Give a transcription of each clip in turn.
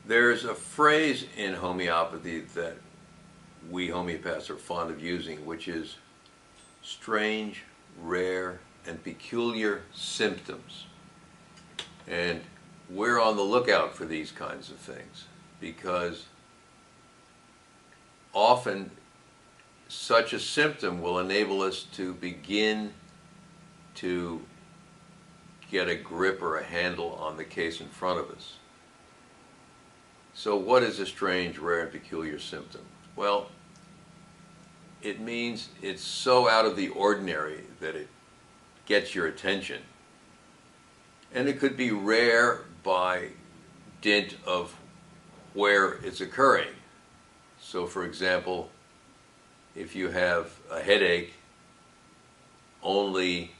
There's a phrase in homeopathy that we homeopaths are fond of using, which is strange, rare, and peculiar symptoms. And we're on the lookout for these kinds of things because often such a symptom will enable us to begin to get a grip or a handle on the case in front of us. So what is a strange, rare, and peculiar symptom? Well, it means it's so out of the ordinary that it gets your attention. And it could be rare by dint of where it's occurring. So for example, if you have a headache only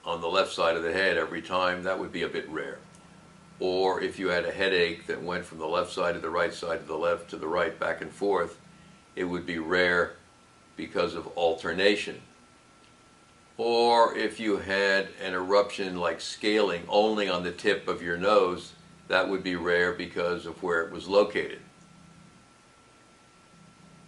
on the left side of the head every time, that would be a bit rare. Or if you had a headache that went from the left side to the right side to the left to the right, back and forth, it would be rare because of alternation. Or if you had an eruption like scaling only on the tip of your nose, that would be rare because of where it was located.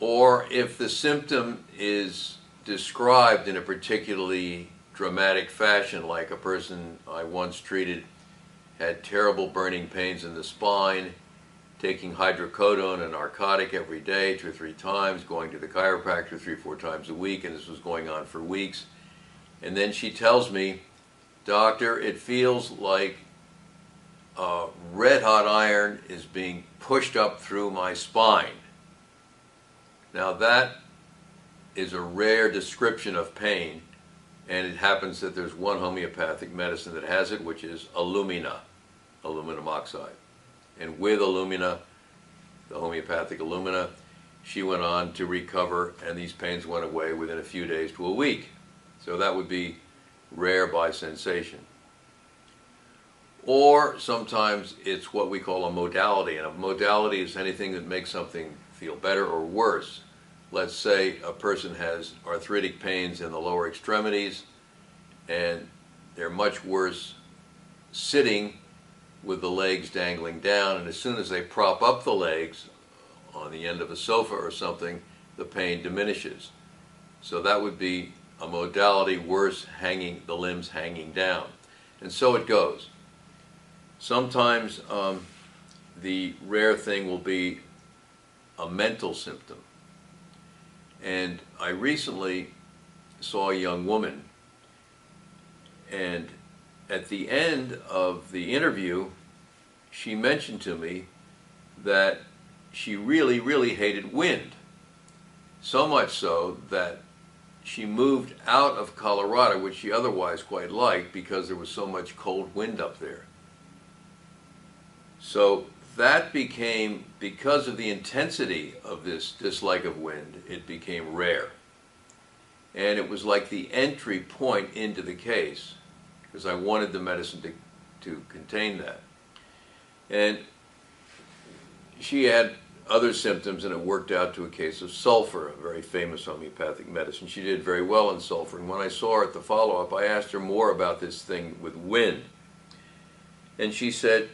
Or if the symptom is described in a particularly dramatic fashion, like a person I once treated had terrible burning pains in the spine, taking hydrocodone, a narcotic, every day, 2 or 3 times, going to the chiropractor 3 or 4 times a week, and this was going on for weeks. And then she tells me, "Doctor, it feels like a red-hot iron is being pushed up through my spine." Now that is a rare description of pain, and it happens that there's one homeopathic medicine that has it, which is alumina, aluminum oxide. And with alumina, the homeopathic alumina, she went on to recover, and these pains went away within a few days to a week. So that would be rare by sensation. Or sometimes it's what we call a modality, and a modality is anything that makes something feel better or worse. Let's say a person has arthritic pains in the lower extremities, and they're much worse sitting with the legs dangling down, and as soon as they prop up the legs on the end of a sofa or something, the pain diminishes. So that would be a modality worse, hanging, the limbs hanging down. And so it goes. Sometimes the rare thing will be a mental symptom. And I recently saw a young woman, and at the end of the interview, she mentioned to me that she really, really hated wind. So much so that she moved out of Colorado, which she otherwise quite liked, because there was so much cold wind up there. So that became, because of the intensity of this dislike of wind, it became rare. And it was like the entry point into the case, because I wanted the medicine to contain that. And she had other symptoms, and it worked out to a case of sulfur, a very famous homeopathic medicine. She did very well in sulfur, and when I saw her at the follow-up, I asked her more about this thing with wind. And she said,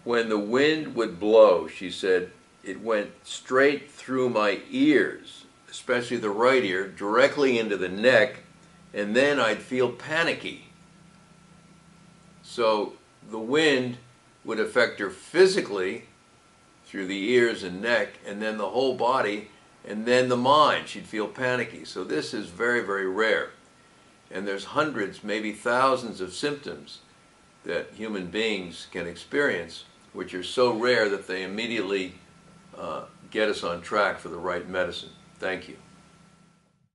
when the wind would blow, she said, it went straight through my ears, especially the right ear, directly into the neck, and then I'd feel panicky. So the wind would affect her physically through the ears and neck, and then the whole body, and then the mind. She'd feel panicky. So this is very, very rare. And there's hundreds, maybe thousands of symptoms that human beings can experience, which are so rare that they immediately get us on track for the right medicine. Thank you.